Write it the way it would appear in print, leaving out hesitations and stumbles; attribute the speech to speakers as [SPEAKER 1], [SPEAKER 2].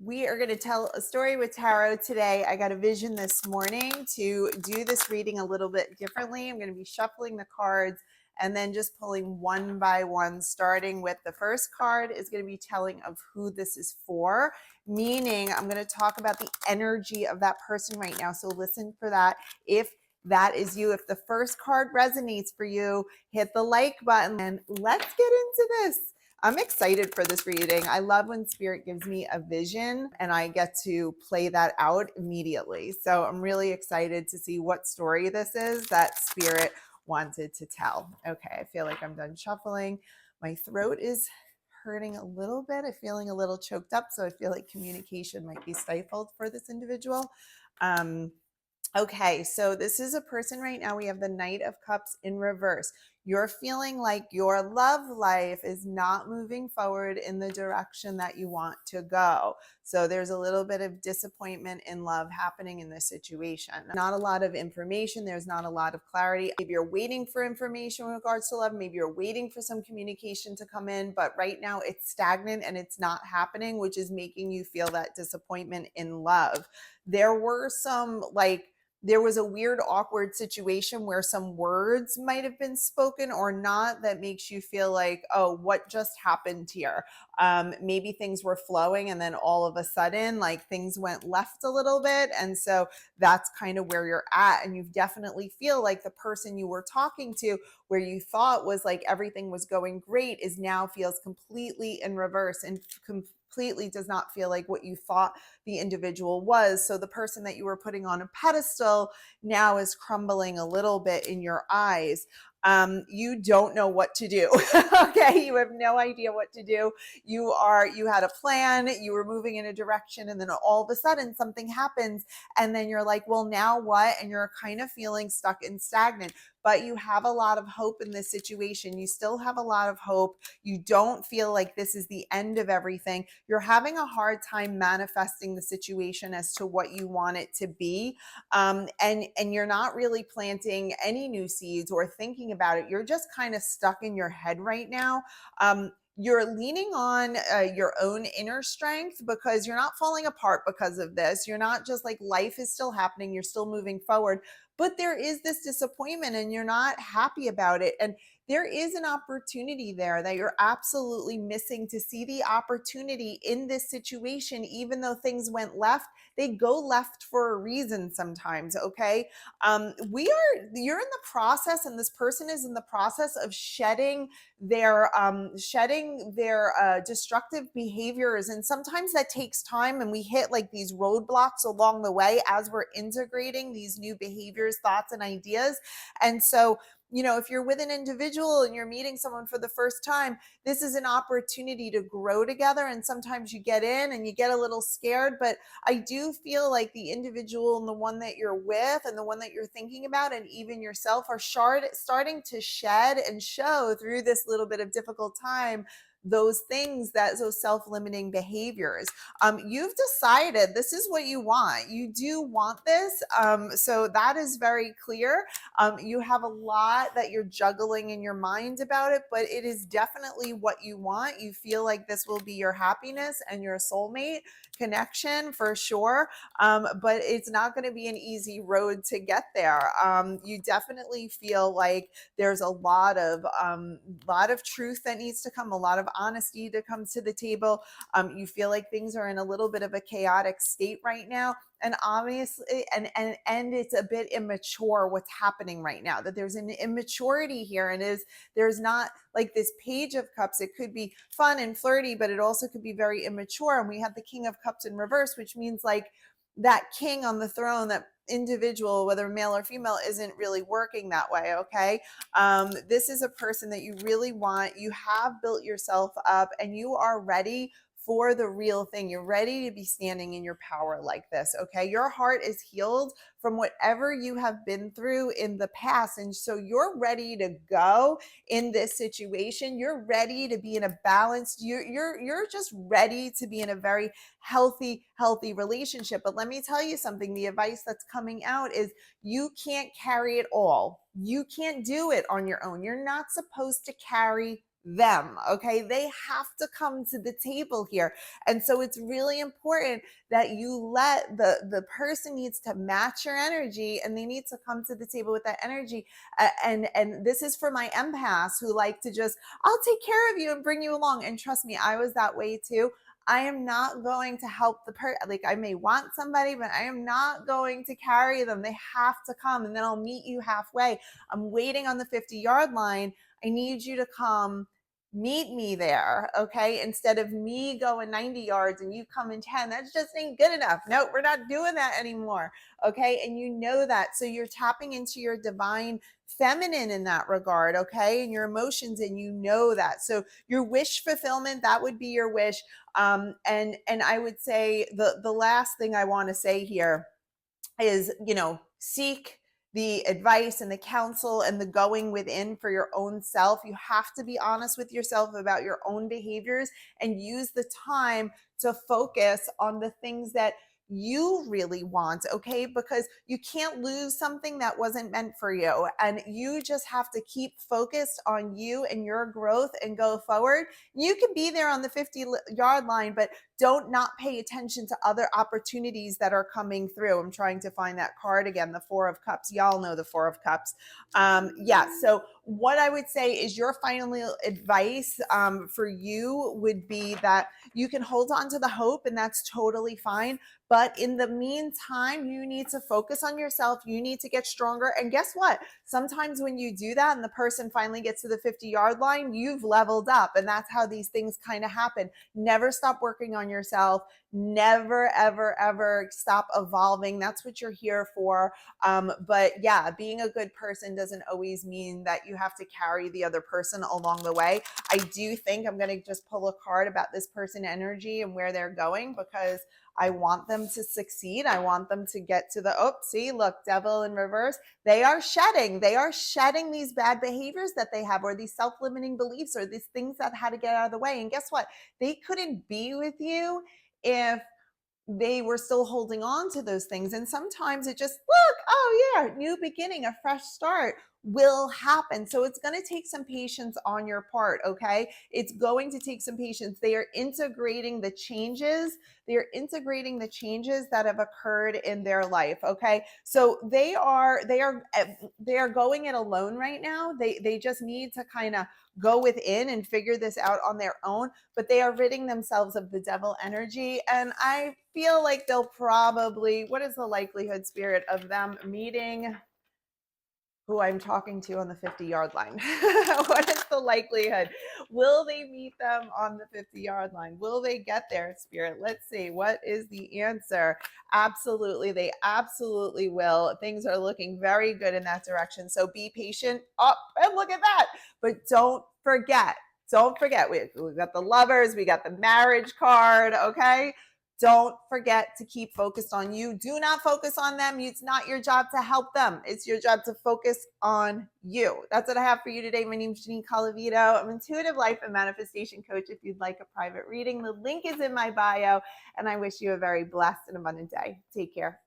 [SPEAKER 1] We are going to tell a story with tarot today. I got a vision this morning to do this reading a little bit differently. I'm going to be shuffling the cards and then just pulling one by one, starting with the first card is going to be telling of who this is for, meaning I'm going to talk about the energy of that person right now. So listen for that. If that is you, if the first card resonates for you, hit the like button and let's get into this. I'm excited for this reading. I love when Spirit gives me a vision and I get to play that out immediately. So I'm really excited to see what story this is that Spirit wanted to tell. Okay, I feel like I'm done shuffling. My throat is hurting a little bit. I'm feeling a little choked up, so I feel like communication might be stifled for this individual. Okay, so this is a person right now. We have the Knight of Cups in reverse. You're feeling like your love life is not moving forward in the direction that you want to go. So there's a little bit of disappointment in love happening in this situation. Not a lot of information. There's not a lot of clarity. Maybe you're waiting for information in regards to love. Maybe you're waiting for some communication to come in, but right now it's stagnant and it's not happening, which is making you feel that disappointment in love. There was a weird, awkward situation where some words might have been spoken or not that makes you feel like, oh, what just happened here? Maybe things were flowing and then all of a sudden, like things went left a little bit. And so that's kind of where you're at. And you definitely feel like the person you were talking to, where you thought was like everything was going great, is now feels completely in reverse and completely does not feel like what you thought the individual was. So the person that you were putting on a pedestal now is crumbling a little bit in your eyes. You don't know what to do. Okay, you have no idea what to do. You had a plan, you were moving in a direction, and then all of a sudden something happens, and then you're like, well, now what? And you're kind of feeling stuck and stagnant. But you have a lot of hope in this situation. You still have a lot of hope. You don't feel like this is the end of everything. You're having a hard time manifesting the situation as to what you want it to be. And you're not really planting any new seeds or thinking about it. You're just kind of stuck in your head right now. You're leaning on your own inner strength because you're not falling apart because of this. You're not just like life is still happening. You're still moving forward, but there is this disappointment and you're not happy about it. And there is an opportunity there that you're absolutely missing to see the opportunity in this situation. Even though things went left, they go left for a reason sometimes. Okay. You're in the process, and this person is in the process of shedding their destructive behaviors, and sometimes that takes time, and we hit like these roadblocks along the way as we're integrating these new behaviors, thoughts, and ideas. And so, if you're with an individual and you're meeting someone for the first time, this is an opportunity to grow together. And sometimes you get in and you get a little scared, but I do feel like the individual and the one that you're with and the one that you're thinking about and even yourself are starting to shed and show through this little bit of difficult time those self-limiting behaviors. You've decided this is what you want. You do want this. So that is very clear. You have a lot that you're juggling in your mind about it, but it is definitely what you want. You feel like this will be your happiness and your soulmate connection for sure. But it's not going to be an easy road to get there. You definitely feel like there's a lot of truth that needs to come, a lot of honesty to come to the table. You feel like things are in a little bit of a chaotic state right now. And obviously, and it's a bit immature what's happening right now, that there's an immaturity here. And there's not like this Page of Cups. It could be fun and flirty, but it also could be very immature. And we have the King of Cups in reverse, which means like that king on the throne, that individual, whether male or female, isn't really working that way. Okay. This is a person that you really want. You have built yourself up and you are ready for the real thing. You're ready to be standing in your power like this. Okay. Your heart is healed from whatever you have been through in the past. And so you're ready to go in this situation. You're ready to be in a balanced, you're just ready to be in a very healthy relationship. But let me tell you something. The advice that's coming out is you can't carry it all. You can't do it on your own. You're not supposed to carry them. Okay. They have to come to the table here. And so it's really important that you let the person needs to match your energy, and they need to come to the table with that energy. And this is for my empaths who like to just, I'll take care of you and bring you along. And trust me, I was that way too. I am not going to help the person. Like, I may want somebody, but I am not going to carry them. They have to come, and then I'll meet you halfway. I'm waiting on the 50-yard line. I need you to come meet me there. Okay. Instead of me going 90 yards and you come in 10, that just ain't good enough. No, we're not doing that anymore. Okay. And you know that. So you're tapping into your divine feminine in that regard. Okay. And your emotions, and you know that. So your wish fulfillment, that would be your wish. And I would say the last thing I want to say here is, seek the advice and the counsel and the going within for your own self. You have to be honest with yourself about your own behaviors, and use the time to focus on the things that you really want. Okay. Because you can't lose something that wasn't meant for you. And you just have to keep focused on you and your growth and go forward. You can be there on the 50-yard line, but don't not pay attention to other opportunities that are coming through. I'm trying to find that card again, the Four of Cups. Y'all know the Four of Cups. So what I would say is your final advice for you would be that you can hold on to the hope, and that's totally fine. But in the meantime, you need to focus on yourself. You need to get stronger. And guess what? Sometimes when you do that and the person finally gets to the 50-yard line, you've leveled up. And that's how these things kind of happen. Never stop working on yourself. Never, ever, ever stop evolving. That's what you're here for. But yeah, being a good person doesn't always mean that you have to carry the other person along the way. I do think I'm going to just pull a card about this person energy and where they're going, because I want them to succeed. I want them to get to the, see, look, devil in reverse. They are shedding these bad behaviors that they have, or these self-limiting beliefs, or these things that had to get out of the way. And guess what? They couldn't be with you if they were still holding on to those things. And sometimes it just, look, oh yeah, new beginning, a fresh start will happen. So it's going to take some patience on your part. Okay. It's going to take some patience. They are integrating the changes. That have occurred in their life. Okay. So they are going it alone right now. They just need to kind of go within and figure this out on their own, but they are ridding themselves of the devil energy. And I feel like they'll probably, what is the likelihood, Spirit, of them meeting who I'm talking to on the 50-yard line? What is the likelihood? Will they meet them on the 50-yard line? Will they get there, Spirit? Let's see. What is the answer? Absolutely. They absolutely will. Things are looking very good in that direction. So be patient. Oh, and look at that. But don't forget, we got the lovers, we got the marriage card. Okay. Don't forget to keep focused on you. Do not focus on them. It's not your job to help them. It's your job to focus on you. That's what I have for you today. My name is Janine Calavito. I'm an intuitive life and manifestation coach. If you'd like a private reading, the link is in my bio. And I wish you a very blessed and abundant day. Take care.